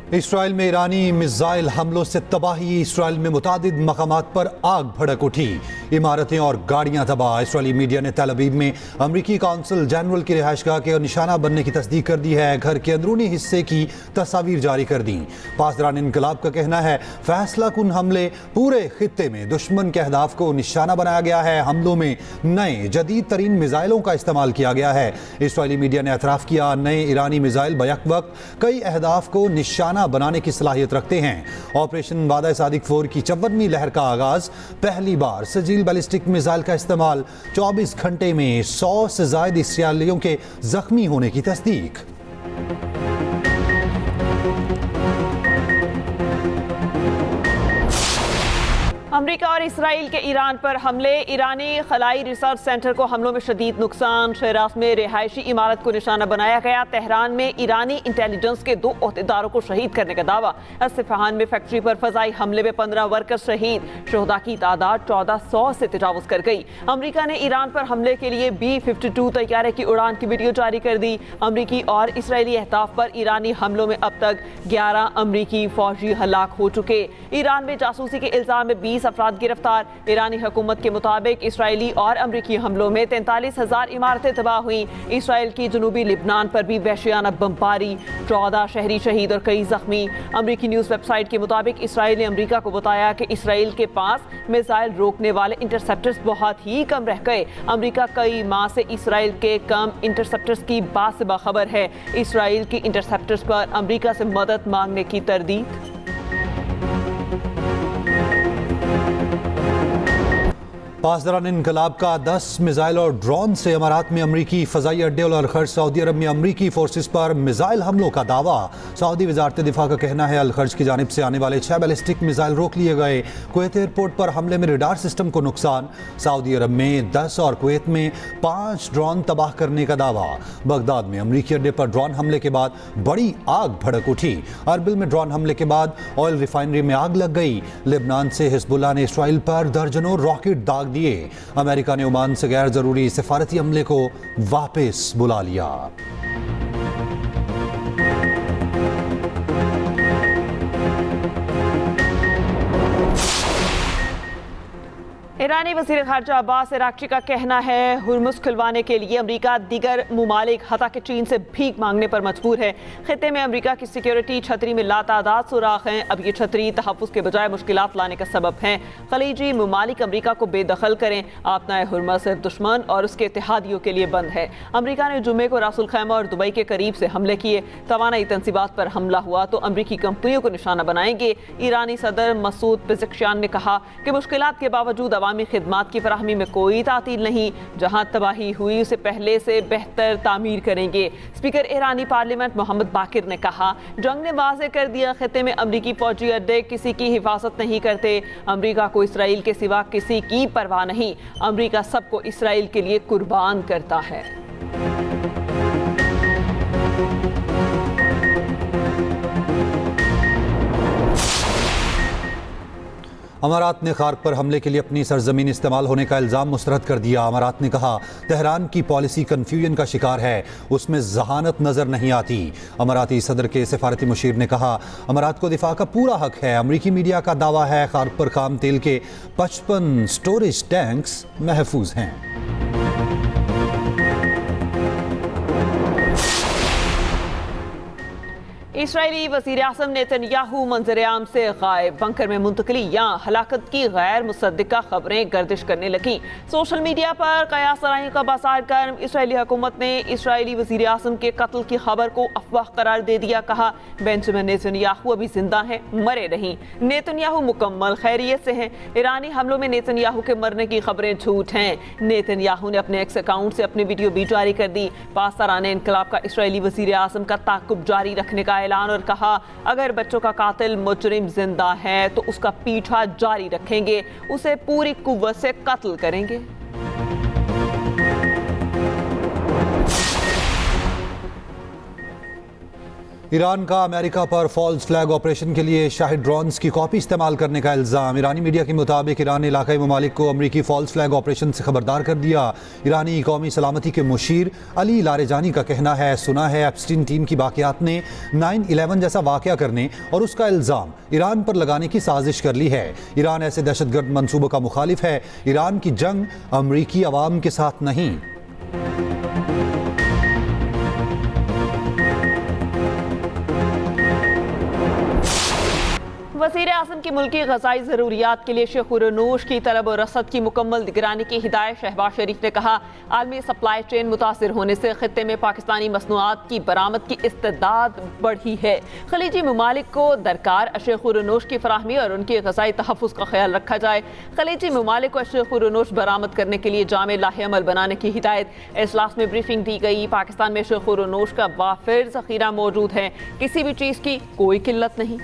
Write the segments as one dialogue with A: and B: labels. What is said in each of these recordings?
A: Israel में ईरानी missile हमलों से तबाही। इसराइल में मुतादिद मकामात पर आग भड़क उठी, इमारतें और गाड़ियां तबाह। इसराइली मीडिया ने तेल अवीव में अमरीकी काउंसिल जनरल की रिहाइशगाह के निशाना बनने की तस्दीक कर दी है। घर के अंदरूनी हिस्से की तस्वीर जारी कर दी। पासदारान इनकलाब का कहना है फैसला कुन हमले पूरे खित्ते में दुश्मन के अहदाफ को निशाना बनाया गया है। हमलों में नए जदीद तरीन मिसाइलों का इस्तेमाल किया गया है। इसराइली मीडिया ने एतराफ़ किया नए ईरानी मिसाइल बैक वक्त कई अहदाफ को निशाना बनाने की सलाहियत रखते हैं। ऑपरेशन वादा सादिक 4 की 54वीं लहर का आगाज। पहली बार सजील बैलिस्टिक मिसाइल का इस्तेमाल। 24 घंटे में 100 से ज्यादा इसराइलियों के जख्मी होने की तस्दीक।
B: अमेरिका और इसराइल के ईरान पर हमले। ईरानी खलाई रिसर्च सेंटर को हमलों में शदीद नुकसान। शिराज में रिहायशी इमारत को निशाना बनाया गया। तेहरान में ईरानी इंटेलिजेंस के 2 ओहदेदारों को शहीद करने का दावा। इस्फहान में फैक्ट्री पर फजाई हमले में 15 वर्कर शहीद। शोहदा की तादाद 1400 से तजावुज कर गई। अमेरिका ने ईरान पर हमले के लिए B-52 तैयारे की उड़ान की वीडियो जारी कर दी। अमरीकी और इसराइली अहदाफ पर ईरानी हमलों में अब तक 11 अमरीकी फौजी हलाक हो चुके। ईरान में जासूसी के इल्जाम में 20 अफराद गिरफ्तार। ईरानी हुकूमत के मुताबिक इसराइली और अमरीकी हमलों में 43,000 इमारतें तबाह हुई। इसराइल की जनूबी लिबनान पर भी वहशियाना बमबारी। 14 शहरी शहीद और कई जख्मी। अमरीकी न्यूज़ वेबसाइट के मुताबिक इसराइल ने अमरीका को बताया कि इसराइल के पास मिसाइल रोकने वाले इंटरसेप्टर्स बहुत ही कम रह गए। अमरीका कई माह से इसराइल के कम इंटरसेप्टर्स की बात से बाखबर है। इसराइल की इंटरसेप्टर्स पर अमरीका से मदद मांगने की तरदीद।
A: पासदारान इनकलाब का 10 मिसाइल और ड्रोन से अमारात में अमरीकी फ़ज़ाई अड्डे और अलखर्ज। सऊदी अरब में अमरीकी फोर्सेस पर मिसाइल हमलों का दावा। सऊदी वज़ारत दिफा का कहना है अलखर्ज की जानिब से आने वाले 6 बैलिस्टिक मिसाइल रोक लिए गए। कुवैत एयरपोर्ट पर हमले में रडार सिस्टम को नुकसान। सऊदी अरब में 10 और कुवैत में 5 ड्रोन तबाह करने का दावा। बगदाद में अमरीकी अड्डे पर ड्रोन हमले के बाद बड़ी आग भड़क उठी। अरबिल में ड्रोन हमले के बाद ऑयल रिफाइनरी में आग लग गई। लेबनान से हिजबुल्लाह ने इसराइल पर दर्जनों रॉकेट दाग दिए। अमेरिका ने ओमान से गैर जरूरी सिफारती हमले को वापस बुला लिया।
B: ईरानी वज़ीर ख़ारजा अब्बास अराग़ची का कहना है हुर्मुज़ खुलवाने के लिए अमरीका दीगर मुमालिक हता के चीन से भीख मांगने पर मजबूर है। खित्ते में अमरीका की सिक्योरिटी छतरी में लातादाद सुराख हैं। अब ये छतरी तहफ़्फ़ुज़ के बजाय मुश्किलात लाने का सबब है। खलीजी मुमालिक अमरीका को बेदखल करें। आपनाए हुर्मुज़ सिर्फ दुश्मन और उसके इत्तेहादियों के लिए बंद है। अमरीका ने जुम्मे को रासुल खैमा और दुबई के करीब से हमले किए। तवानाई तंसीबात पर हमला हुआ तो अमरीकी कंपनियों को निशाना बनाएंगे। ईरानी सदर मसूद पेज़ेश्कियान ने कहा कि मुश्किलात के बावजूद अवामी खिदमात की फराहमी में कोई तातील नहीं। जहां तबाही हुई उसे पहले से बेहतर तामीर करेंगे। स्पीकर ईरानी पार्लियामेंट मोहम्मद बाकिर ने कहा जंग ने वाज़ेह कर दिया खित्ते में अमरीकी फौजी अड्डे किसी की हिफाजत नहीं करते। अमरीका को इसराइल के सिवा किसी की परवाह नहीं। अमरीका सबको इसराइल के लिए कुर्बान करता है।
A: अमारात ने खार्क पर हमले के लिए अपनी सरजमीन इस्तेमाल होने का इल्ज़ाम मुस्तरद कर दिया। अमारात ने कहा तेहरान की पॉलिसी कन्फ्यूजन का शिकार है, उसमें जहानत नजर नहीं आती। अमाराती सदर के सफारती मुशीर ने कहा अमारात को दिफा का पूरा हक है। अमरीकी मीडिया का दावा है खार्क पर खाम तेल के 55 स्टोरेज टैंक्स महफूज हैं।
B: इसराइली वज़ीर आज़म नेतन्याहू मंजर-ए-आम से गायब। बंकर में मुंतकली या हलाकत की गैर मुसद्दिका खबरें गर्दिश करने लगी। सोशल मीडिया पर कयास सराइयों का बाजार कर इसराइली हुकूमत ने इसराइली वज़ीर आज़म के कत्ल की खबर को अफवाह करार दे दिया। कहा बेंजामिन नेतन्याहू अभी जिंदा हैं, मरे नहीं। नेतन्याहू मुकम्मल खैरियत से हैं। ईरानी हमलों में नेतन्याहू के मरने की खबरें झूठ हैं। नेतन्याहू ने अपने एक्स अकाउंट से अपनी वीडियो भी जारी कर दी। पासदारान इनकलाब का इसराइली वज़ीर आज़म का ताक़ुब जारी रखने का ऐलान और कहा अगर बच्चों का कातिल मुजरिम जिंदा है तो उसका पीछा जारी रखेंगे, उसे पूरी कुव्वत से कत्ल करेंगे।
A: ईरान का अमेरिका पर फॉल्स फ्लैग ऑपरेशन के लिए शाहिद ड्रोन्स की कॉपी इस्तेमाल करने का इल्ज़ाम। ईरानी मीडिया के मुताबिक ईरान ने इलाकाई ममालिक को अमरीकी फॉल्स फ्लैग ऑपरेशन से खबरदार कर दिया। ईरानी कौमी सलामती के मुशीर अली लारेजानी का कहना है, सुना है एप्स्टीन टीम की बाक़ियात ने 9/11 जैसा वाक़या करने और उसका इल्ज़ाम ईरान पर लगाने की साजिश कर ली है। ईरान ऐसे दहशतगर्द मंसूबों का मुखालिफ है। ईरान की जंग अमरीकी अवाम के साथ नहीं।
B: वज़ीर आज़म की मुल्की ग़ज़ाई ज़रूरियात के लिए शेख़ुरनूश की तलब और रसद की मुकम्मल निगरानी की हिदायत। शहबाज शरीफ ने कहा, आलमी सप्लाई चेन मुतासिर होने से ख़ित्ते में पाकिस्तानी मसनूआत की बरामद की इस्तेदाद बढ़ी है। खलीजी ममालिक को दरकार शेख़ुरनूश की फराहमी और उनकी ग़ज़ाई तहफ़्फ़ुज़ का ख्याल रखा जाए। खलीजी ममालिक को शेख़ुरनूश बरामद करने के लिए जामे लाहेअमल बनाने की हिदायत। इजलास में ब्रीफिंग दी गई। पाकिस्तान में शेख़ुरनूश का वाफिर ज़ख़ीरा मौजूद है, किसी भी चीज़ की कोई किल्लत नहीं।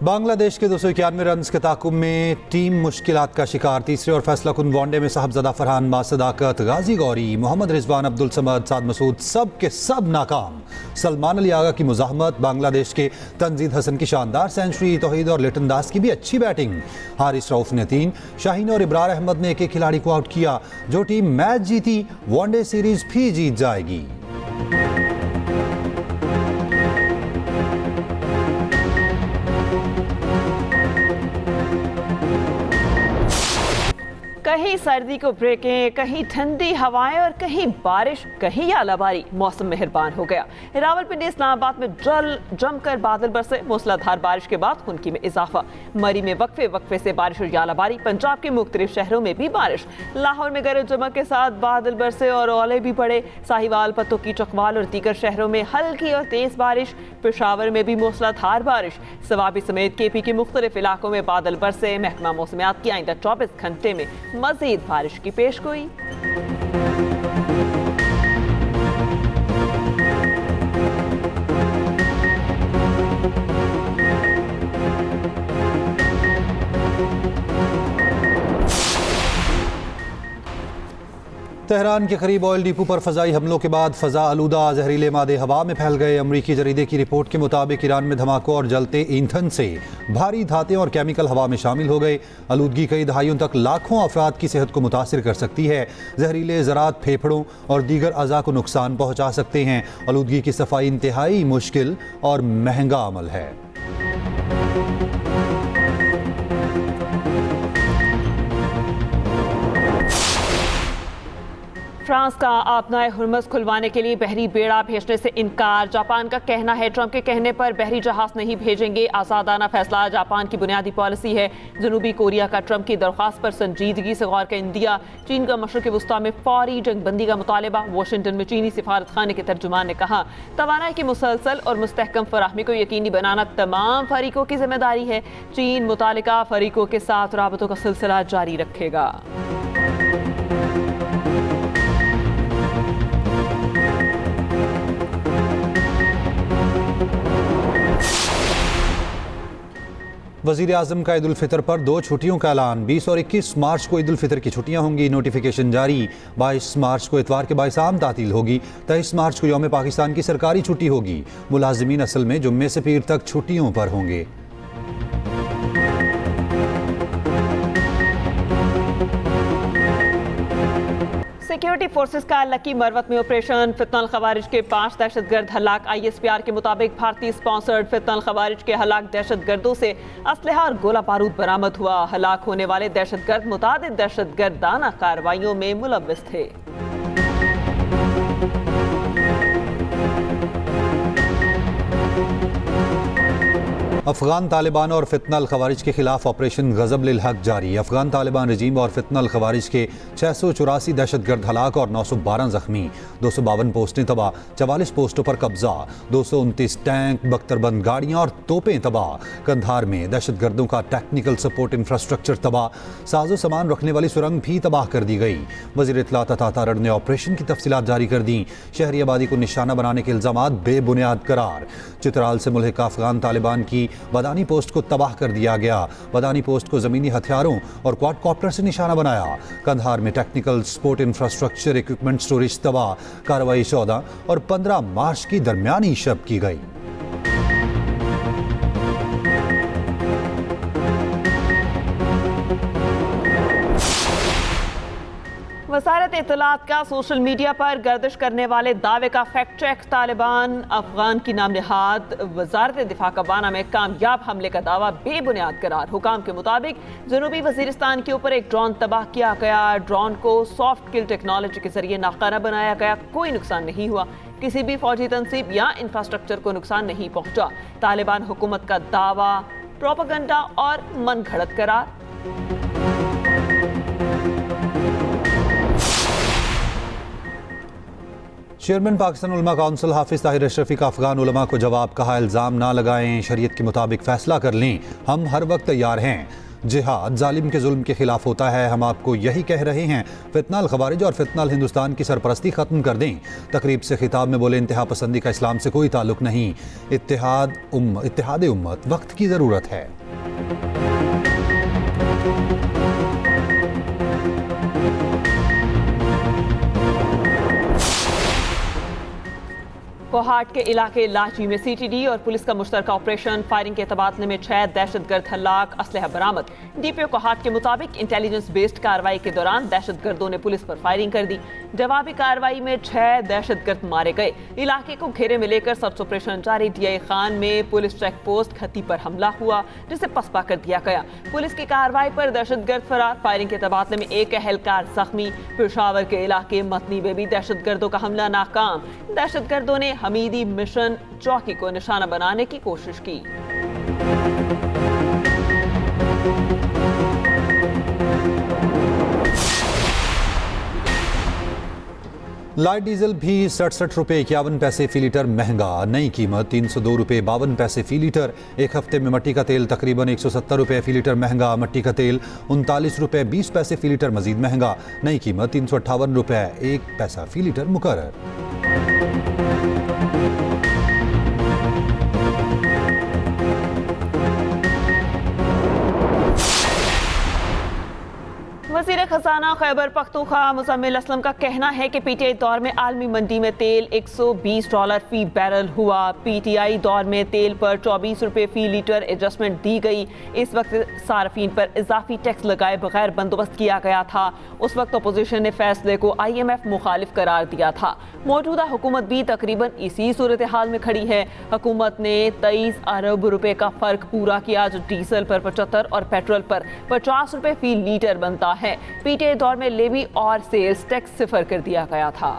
A: बांग्लादेश के 291 रन के ताकुब में टीम मुश्किलात का शिकार। तीसरे और फैसला कुन वनडे में साहबजादा फरहान बासदाकत, गाजी गौरी, मोहम्मद रिजवान, अब्दुल समद, साद मसूद सब के सब नाकाम। सलमान अली आगा की मुज़ाहमत, बांग्लादेश के तंजीद हसन की शानदार सेंचुरी, तौहीद और लिटन दास की भी अच्छी बैटिंग। हारिस रऊफ ने 3, शाहीन और इब्रार अहमद ने एक खिलाड़ी को आउट किया। जो टीम मैच जीती वनडे सीरीज भी जीत जाएगी।
B: कहीं सर्दी को ब्रेकें, कहीं ठंडी हवाएं और कहीं बारिश, कहीं आलाबारी। मौसम मेहरबान हो गया। रावलपिंडी इस्लामाबाद में जमकर बादल बरसे। मूसलाधार बारिश के बाद खुनकी में इजाफा। मरी में वक्फे वक्फे से बारिश और आलाबारी। पंजाब के मुख्तलिफ शहरों में भी बारिश। लाहौर में गरज चमक के साथ बादल बरसे और ओले भी पड़े। साहिवाल, पत्तों की चकवाल और दीगर शहरों में हल्की और तेज बारिश। पेशावर में भी मूसलाधार बारिश। सवाबी समेत केपी के मुख्तलिफ इलाकों में बादल बरसे। महकमा मौसमियात की आइंदा 24 घंटे में मजीद बारिश की पेशगोई।
A: तेहरान के करीब ऑयल डिपो पर फजाई हमलों के बाद फजा आलूदा जहरीले मादे हवा में फैल गए। अमरीकी जरीदे की रिपोर्ट के मुताबिक ईरान में धमाकों और जलते ईंधन से भारी धातें और केमिकल हवा में शामिल हो गए। आलूदगी कई दहाइयों तक लाखों अफराद की सेहत को मुतासिर कर सकती है। जहरीले ज़रात फेफड़ों और दीगर अज़ा को नुकसान पहुँचा सकते हैं। आलूदगी की सफाई इंतहाई मुश्किल और महंगा अमल है।
B: फ्रांस का आपनाए हुर्मस खुलवाने के लिए बहरी बेड़ा भेजने से इनकार। जापान का कहना है, ट्रंप के कहने पर बहरी जहाज नहीं भेजेंगे। आज़ादाना फैसला जापान की बुनियादी पॉलिसी है। जनूबी कोरिया का ट्रंप की दरख्वास्त पर संजीदगी से गौर का इंदिया। चीन का मशरक़ वस्ता में फौरी जंगबंदी का मुतालबा। वाशिंगटन में चीनी सिफारत खाने के तर्जुमान ने कहा, तवानाई की मुसलसल और मुस्तहकम फराहमी को यकीनी बनाना तमाम फरीकों की जिम्मेदारी है। चीन मुतालिका फरीकों के साथ राबतों का सिलसिला जारी रखेगा।
A: वज़ीर आज़म का ईद उल फितर पर 2 छुट्टियों का ऐलान। 20 और 21 मार्च को ईद उल फितर की छुट्टियां होंगी। नोटिफिकेशन जारी। 22 मार्च को इतवार के बाइसाम तातील होगी। 23 मार्च को यौम पाकिस्तान की सरकारी छुट्टी होगी। मुलाजिमीन असल में जुम्मे से पीर तक छुट्टियों पर होंगे।
B: सिक्योरिटी फोर्सेस का लकी मरवत में ऑपरेशन। फितनल खवारिज के 5 दहशतगर्द हलाक। ISPR के मुताबिक भारतीय स्पॉन्सर्ड फितनल खवारिज के हलाक दहशतगर्दों से असलहा और गोला बारूद बरामद हुआ। हलाक होने वाले दहशतगर्द मुतादिद दहशतगर्दाना कार्रवाइयों में मुलव्विस थे।
A: अफगान तालिबान और फितनल खवारिज के खिलाफ ऑपरेशन गज़ब लिल हक जारी। अफगान तालिबान रजीम और फितनल खवारिज के 684 दहशतगर्द हलाक और 912 जख्मी। 252 पोस्टें तबाह, 44 पोस्टों पर कब्जा। 229 टैंक, बख्तरबंद गाड़ियाँ और तोपें तबाह। कंधार में दहशतगर्दों का टेक्निकल सपोर्ट इंफ्रास्ट्रक्चर तबाह। साजो सामान रखने वाली सुरंग भी तबाह कर दी गई। वज़ीर इत्तलात अता तारड़ ने ऑपरेशन की तफसीलात जारी कर दी। शहरी आबादी को निशाना बनाने के इल्ज़ामात बेबुनियाद करार। चित्राल से मुल्हिक अफगान तालिबान की बदानी पोस्ट को तबाह कर दिया गया। बदानी पोस्ट को ज़मीनी हथियारों और क्वाडकॉप्टर से निशाना बनाया। कंधार में technical support infrastructure equipment storage तबाह। कार्रवाई 14 और 15 मार्च की दरमियानी शब की गई।
B: वजारत इत्तलात का सोशल मीडिया पर गर्दिश करने वाले दावे का फैक्ट चेक। तालिबान अफगान की नाम निहाद वजारत दिफा का बाना में कामयाब हमले का दावा बेबुनियाद करार। हुकाम के मुताबिक जनूबी वजीरिस्तान के ऊपर एक ड्रोन तबाह किया गया। ड्रोन को सॉफ्ट किल टेक्नोलॉजी के जरिए नाकारा बनाया गया। कोई नुकसान नहीं हुआ। किसी भी फौजी तंसीब या इंफ्रास्ट्रक्चर को नुकसान नहीं पहुंचा। तालिबान हुकूमत का दावा प्रोपेगेंडा और मन घड़त करार।
A: चेयरमैन पाकिस्तान उलमा काउंसिल हाफिज ताहिर अशरफी का अफगान उलमा को जवाब। कहा, इल्ज़ाम ना लगाएं, शरीयत के मुताबिक फैसला कर लें। हम हर वक्त तैयार हैं। जिहाद जालिम के जुल्म के खिलाफ होता है। हम आपको यही कह रहे हैं। फितनाल खवारिज और फितनाल हिंदुस्तान की सरपरस्ती ख़त्म कर दें। तकरीब से खिताब में बोले, इंतहा पसंदी का इस्लाम से कोई ताल्लुक नहीं। इत्तेहाद उम्मत वक्त की ज़रूरत है।
B: कोहाट के इलाके लाची में सीटीडी और पुलिस का मुश्तरका ऑपरेशन। फायरिंग के तबादले में 6 दहशतगर्द हलाक, असलहा बरामद। डीपीओ कोहाट के मुताबिक इंटेलिजेंस बेस्ड कार्रवाई के दौरान दहशतगर्दों ने पुलिस पर फायरिंग कर दी। जवाबी कार्रवाई में 6 दहशतगर्द मारे गए। इलाके को घेरे में लेकर सर्च ऑपरेशन जारी। डीआई खान में पुलिस चेक पोस्ट खती पर हमला हुआ, जिसे पसपा कर दिया गया। पुलिस की कार्रवाई पर दहशतगर्द फरार। फायरिंग के तबादले में एक एहलकार जख्मी। पेशावर के इलाके मतनी में भी दहशतगर्दों का हमला नाकाम। दहशतगर्दों ने हमीदी मिशन चौकी को निशाना बनाने की कोशिश की।
A: लाइट डीजल भी 67 रुपये 51 पैसे फी लीटर महंगा। नई कीमत 302 रुपये 52 पैसे फी लीटर। एक हफ्ते में मट्टी का तेल तकरीबन 170 रुपये फी लीटर महंगा। मट्टी का तेल 39 रुपये 20 पैसे फी लीटर मजीद महंगा। नई कीमत 358 रुपये 1 पैसा फी लीटर मुकर्रर।
B: वज़ीर खजाना खैबर पख्तूनख्वा मुज़म्मिल असलम का कहना है कि पीटीआई दौर में आलमी मंडी में तेल $120 फी बैरल हुआ। पीटीआई दौर में तेल पर 24 रुपये फी लीटर एडजस्टमेंट दी गई। इस वक्त सार्फिन पर इजाफी टैक्स लगाए बगैर बंदोबस्त किया गया था। उस वक्त अपोजिशन ने फैसले को IMF मुखालिफ करार दिया था। मौजूदा हुकूमत भी तकरीबन इसी सूरत हाल में खड़ी है। हुकूमत ने 23 अरब रुपए का फर्क पूरा किया, जो डीजल पर 75 और पेट्रोल पर 50 रुपये फी लीटर बनता है। पीटीआई दौर में लेवी और सेल्स टैक्स सिफर कर दिया गया था।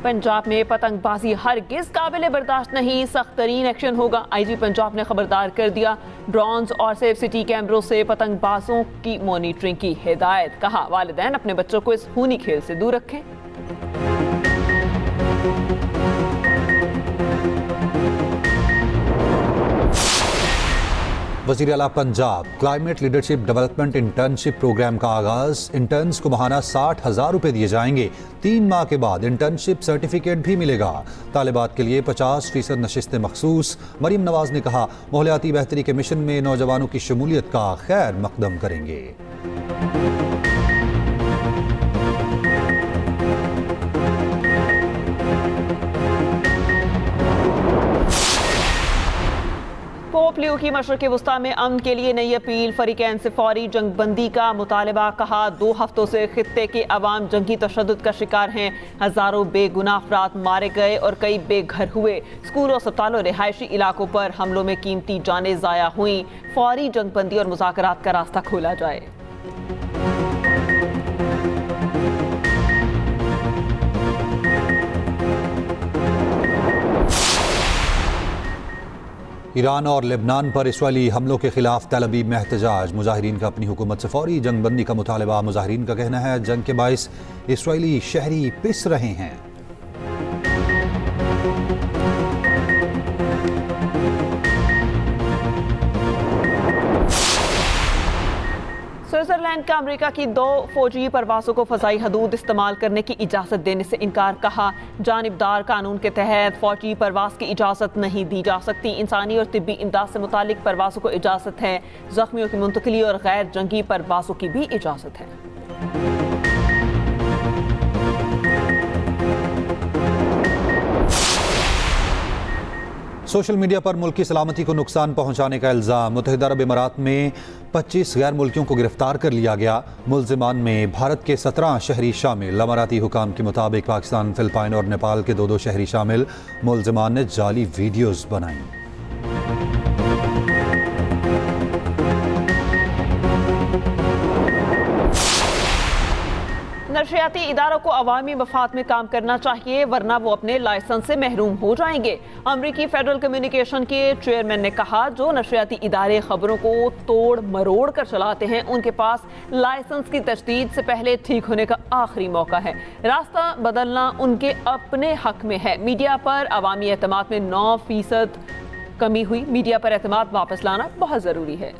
B: पंजाब में पतंगबाजी हरगिज काबिल बर्दाश्त नहीं, सख्त तरीन एक्शन होगा। IG पंजाब ने खबरदार कर दिया। ड्रोन्स और सेफ सिटी कैमरों से पतंगबाजों की मॉनिटरिंग की हिदायत। कहा, वालिदैन अपने बच्चों को इस खूनी खेल से दूर रखें।
A: वज़ीर आला Punjab climate leadership development internship program का आगाज। इंटर्न्स को माहाना 60,000 रुपये दिए जाएंगे। 3 माह के बाद इंटर्नशिप सर्टिफिकेट भी मिलेगा। तालिबात के लिए 50% नशिस्तें मखसूस। मरीम नवाज ने कहा, माहौलियाती बेहतरी के मिशन में नौजवानों की शमूलियत का खैर मकदम करेंगे।
B: पोप लियो की मशरक़ वस्ता में अमन के लिए नई अपील। फरीकैन से फौरी जंगबंदी का मुतालबा। कहा, 2 हफ्तों से खित्ते के अवाम जंगी तशद्दुद का शिकार हैं। हज़ारों बेगुनाह अफराद मारे गए और कई बेघर हुए। स्कूलों, अस्पतालों, रिहायशी इलाकों पर हमलों में कीमती जानें ज़ाया हुई। फौरी जंगबंदी और मुज़ाकरात का रास्ता खोला जाए।
A: ईरान और लेबनान पर इसराइली हमलों के खिलाफ तेल अवीव में एहतजाज। मुजाहिरीन का अपनी हुकूमत से फौरी जंगबंदी का मुतालबा। मुजाहिरीन का कहना है, जंग के बाइस इसराइली शहरी पिस रहे हैं।
B: स्विट्जरलैंड का अमेरिका की 2 फौजी परवाजों को फ़ज़ाई हदूद इस्तेमाल करने की इजाज़त देने से इनकार। कहा, जानिबदार कानून के तहत फौजी परवाज की इजाज़त नहीं दी जा सकती। इंसानी और तिब्बी इमदाद से मुतालिक परवाजों को इजाज़त है, ज़ख्मियों की मुंतकली और गैर जंगी परवाजों की भी इजाज़त है।
A: सोशल मीडिया पर मुल्क की सलामती को नुकसान पहुंचाने का इल्ज़ाम। मुत्तहिदा अरब अमीरात में 25 गैर मुल्कियों को गिरफ्तार कर लिया गया। मुल्जिमान में भारत के 17 शहरी शामिल। अमाराती हुकाम के मुताबिक पाकिस्तान, फिलिपाइन और नेपाल के 2-2 शहरी शामिल। मुल्जिमान ने जाली वीडियोज़ बनाई।
B: नशरियाती इदारों को अवामी मफाद में काम करना चाहिए, वरना वो अपने लाइसेंस से महरूम हो जाएंगे। अमरीकी फेडरल कम्युनिकेशन के चेयरमैन ने कहा, जो नशरियाती इदारे खबरों को तोड़ मरोड़ कर चलाते हैं, उनके पास लाइसेंस की तजदीद से पहले ठीक होने का आखिरी मौका है। रास्ता बदलना उनके अपने हक में है। मीडिया पर अवामी एतमाद में 9% कमी हुई। मीडिया पर एतमाद वापस लाना बहुत ज़रूरी है।